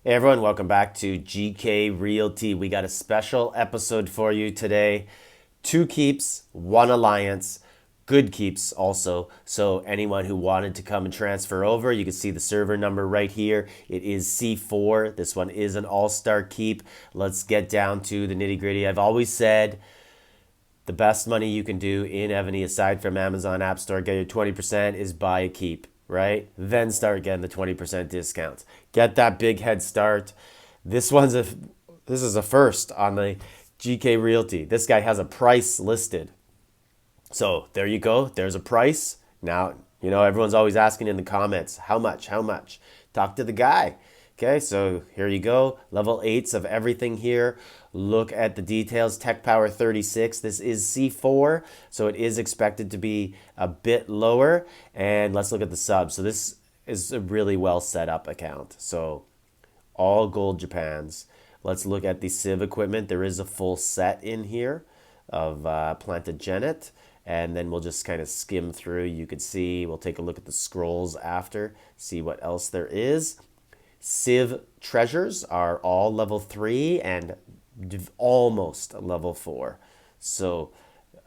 Hey everyone, welcome back to GK Realty. We got a special episode for you today. Two keeps, one alliance, good keeps also. So anyone who wanted to come and transfer over, you can see the server number right here. It is C4. This one is an all-star keep. Let's get down to the nitty-gritty. I've always said the best money you can do in Evony, aside from Amazon App Store, get your 20%, is buy a keep, right? Then start getting the 20% discounts. Get that big head start. This one's a this is a first on the GK Realty. This guy has a price listed. So there you go. There's a price. Now, everyone's always asking in the comments, how much? How much? Talk to the guy. Okay, so here you go. Level 8s of everything here. Look at the details. Tech Power 36. This is C4, so it is expected to be a bit lower. And let's look at the subs. So this is a really well set up account. So all gold Japans. Let's look at the Civ equipment. There is a full set in here of Plantagenet, and then we'll just kind of skim through. You could see, we'll take a look at the scrolls after, see what else there is. Civ treasures are all level 3 and almost level 4. So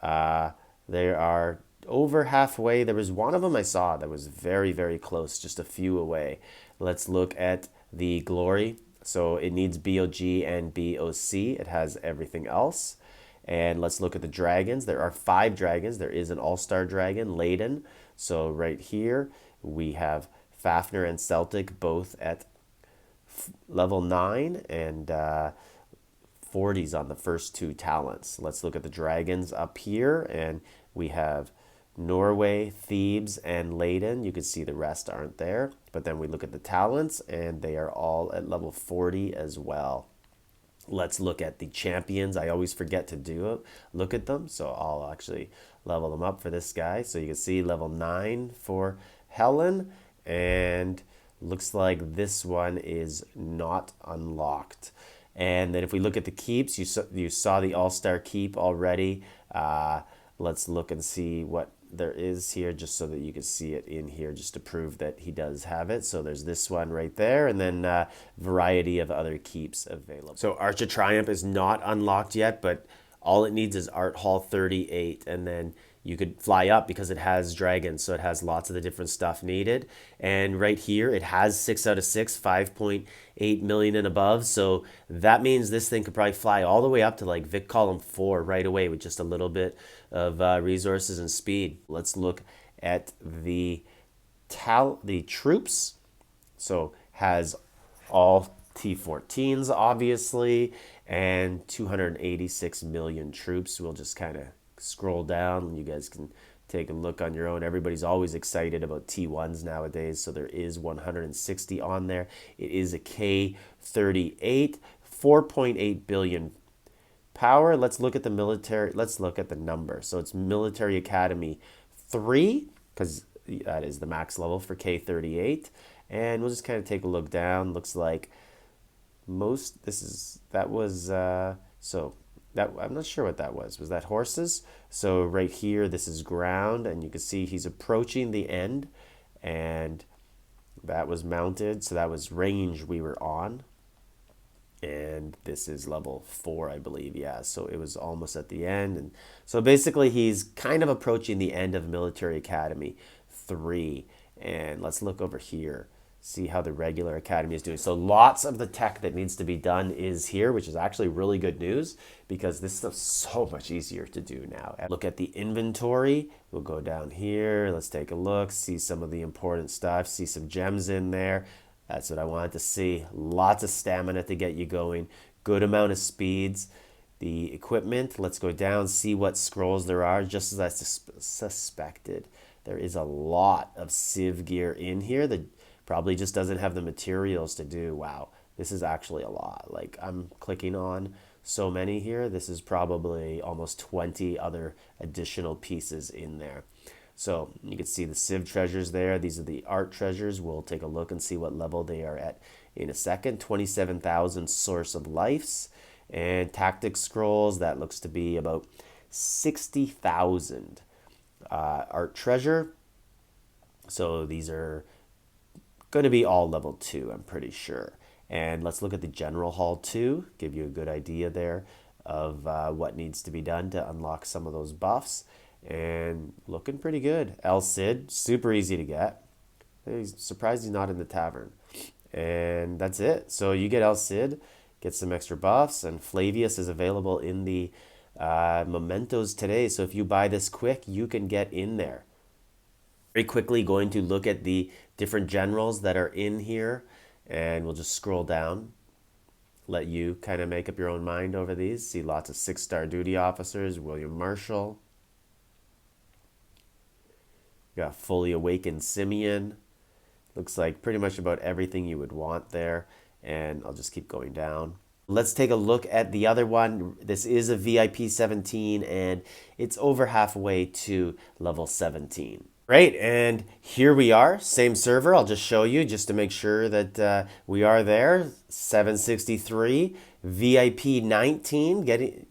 they are over halfway. There was one of them I saw that was very, very close, just a few away. Let's look at the glory. So it needs BOG and BOC. It has everything else. And let's look at the dragons. There are 5 dragons. There is an all-star dragon, Leyden. So right here we have Fafnir and Celtic both at level 9 and 40s on the first 2 talents. Let's look at the dragons up here, and we have Norway, Thebes, and Leyden. You can see the rest aren't there. But then we look at the talents, and they are all at level 40 as well. Let's look at the champions. I always forget to do it. Look at them. So I'll actually level them up for this guy. So you can see level 9 for Helen. And looks like this one is not unlocked. And then if we look at the keeps, you saw the all-star keep already. Let's look and see what there is here, just so that you can see it in here, just to prove that he does have it. So there's this one right there, and then variety of other keeps available. So Arch of Triumph is not unlocked yet, but all it needs is Art Hall 38, and then you could fly up because it has dragons, so it has lots of the different stuff needed. And right here, it has 6 out of 6, 5.8 million and above. So that means this thing could probably fly all the way up to like Vic Column 4 right away with just a little bit of resources and speed. Let's look at the troops. So has all T14s, obviously, and 286 million troops. We'll just kind of scroll down and you guys can take a look on your own. Everybody's always excited about T1s nowadays, so there is 160 on there. It is a K38, 4.8 billion power. Let's look at the military. Let's look at the number. So it's Military Academy 3, because that is the max level for K38. And we'll just kind of take a look down. Looks like that was so that, I'm not sure what that was. Was that horses? So right here, this is ground, and you can see he's approaching the end, and that was mounted. So that was range we were on. And this is level 4, I believe. Yeah, so it was almost at the end. And so basically he's kind of approaching the end of Military Academy 3. And let's look over here, see how the regular academy is doing. So lots of the tech that needs to be done is here, which is actually really good news because this stuff's so much easier to do now. Look at the inventory. We'll go down here. Let's take a look, see some of the important stuff, see some gems in there. That's what I wanted to see. Lots of stamina to get you going. Good amount of speeds. The equipment, let's go down, see what scrolls there are. Just as I suspected, there is a lot of Civ gear in here that probably just doesn't have the materials to do. Wow, this is actually a lot. Like, I'm clicking on so many here. This is probably almost 20 other additional pieces in there. So you can see the Civ treasures there. These are the art treasures. We'll take a look and see what level they are at in a second. 27,000 source of lives. And tactic scrolls, that looks to be about 60,000. Art treasure. So these are going to be all level 2, I'm pretty sure. And let's look at the general haul too, give you a good idea there of what needs to be done to unlock some of those buffs. And looking pretty good. El Cid, super easy to get. He's surprised he's not in the tavern. And that's it. So you get El Cid, get some extra buffs, and Flavius is available in the mementos today. So if you buy this quick, you can get in there. Very quickly going to look at the different generals that are in here, and we'll just scroll down, let you kind of make up your own mind over these. See lots of 6-star duty officers. William Marshall. You got Fully Awakened Simeon. Looks like pretty much about everything you would want there. And I'll just keep going down. Let's take a look at the other one. This is a VIP 17 and it's over halfway to level 17. Great, and here we are, same server. I'll just show you just to make sure that we are there. 763, VIP 19, getting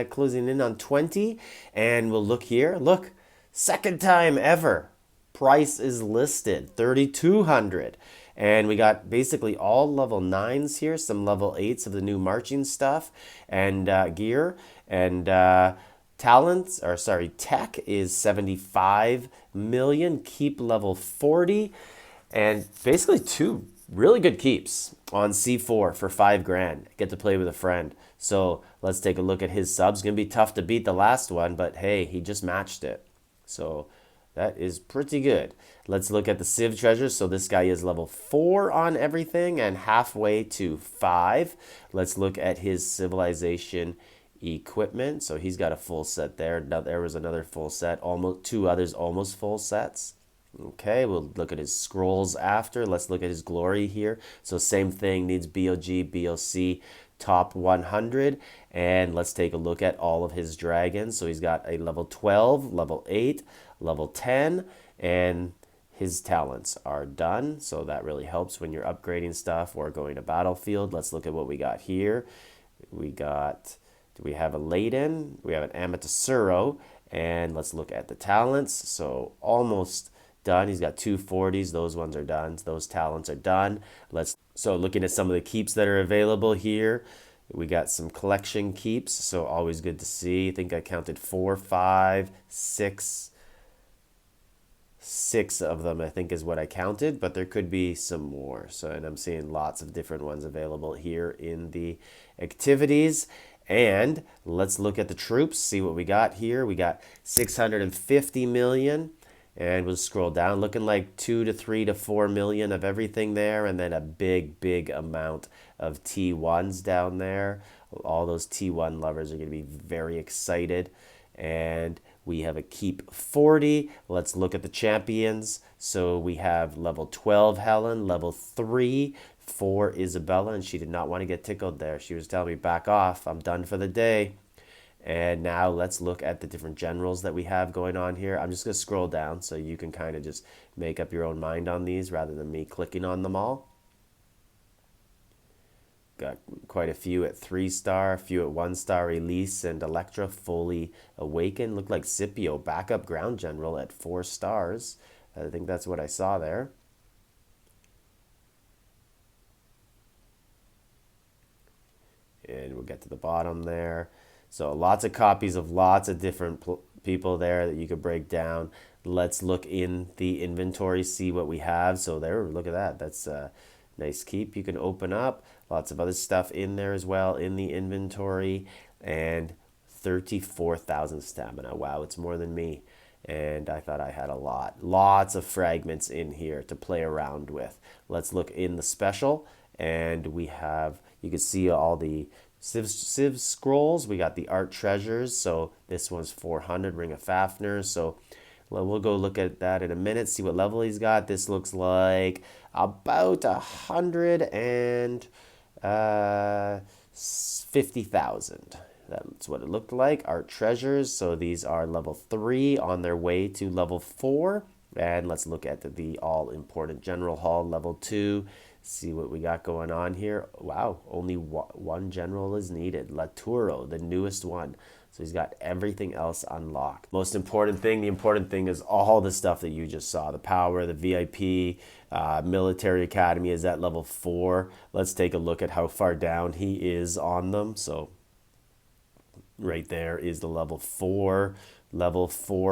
closing in on 20. And we'll look here. Look, second time ever. Price is listed, 3,200. And we got basically all level 9s here, some level 8s of the new marching stuff and gear. And talents, or sorry, tech is 75 million. Keep level 40. And basically 2 really good keeps on C4 for 5 grand. Get to play with a friend. So let's take a look at his subs. Gonna be tough to beat the last one, but hey, he just matched it. So that is pretty good. Let's look at the Civ treasures. So this guy is level 4 on everything and halfway to 5. Let's look at his civilization equipment. So he's got a full set there. Now there was another full set. Almost 2 others almost full sets. Okay, we'll look at his scrolls after. Let's look at his glory here. So same thing, needs BOG, BOC, top 100. And let's take a look at all of his dragons. So he's got a level 12, level 8, level 10, and his talents are done. So that really helps when you're upgrading stuff or going to battlefield. Let's look at what we got here. We have a Layden, we have an Amaterasu, and let's look at the talents. So almost done. He's got 240s. Those ones are done. Those talents are done. So looking at some of the keeps that are available here, we got some collection keeps. So always good to see. I think I counted 4, 5, 6. 6 of them, I think, is what I counted, but there could be some more. So, and I'm seeing lots of different ones available here in the activities. And let's look at the troops, see what we got here. We got 650 million. And we'll scroll down, looking like 2 to 3 to 4 million of everything there, and then a big amount of T1s down there. All those T1 lovers are going to be very excited. And we have a keep 40. Let's look at the champions. So we have level 12 Helen, level 3 for Isabella, and she did not want to get tickled there. She was telling me, back off, I'm done for the day. And now let's look at the different generals that we have going on here. I'm just going to scroll down so you can kind of just make up your own mind on these rather than me clicking on them all. Got quite a few at 3-star, a few at 1-star. Elise and Electra fully awakened. Looked like Scipio, backup ground general at 4 stars. I think that's what I saw there. And we'll get to the bottom there. So lots of copies of lots of different people there that you could break down. Let's look in the inventory, see what we have. So there, look at that. That's a nice keep you can open up. Lots of other stuff in there as well in the inventory. And 34,000 stamina. Wow, it's more than me. And I thought I had a lot. Lots of fragments in here to play around with. Let's look in the special. And we have, you can see all the Civ scrolls. We got the art treasures. So this one's 400, Ring of Fafnir. So we'll go look at that in a minute, see what level he's got. This looks like about 150,000. That's what it looked like. Art treasures. So these are level 3 on their way to level 4. And let's look at the all-important General Hall, level 2. See what we got going on here. Wow, only one general is needed. Laturo, the newest one. So he's got everything else unlocked. Most important thing, the important thing is all the stuff that you just saw. The power, the VIP, military academy is at level 4. Let's take a look at how far down he is on them. So right there is the level 4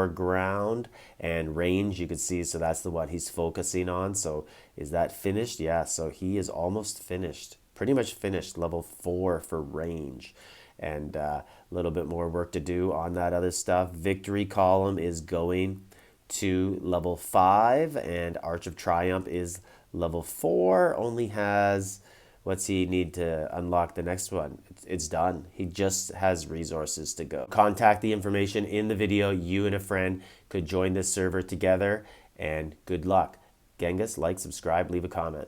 ground, and range you can see, so that's the what he's focusing on. So is that finished? Yeah, so he is almost finished, pretty much finished, level 4 for range, and a little bit more work to do on that other stuff. Victory column is going to level 5, and Arch of Triumph is level 4, only has, what's he need to unlock the next one? It's done. He just has resources to go. Contact the information in the video. You and a friend could join this server together, and good luck. Genghis, like, subscribe, leave a comment.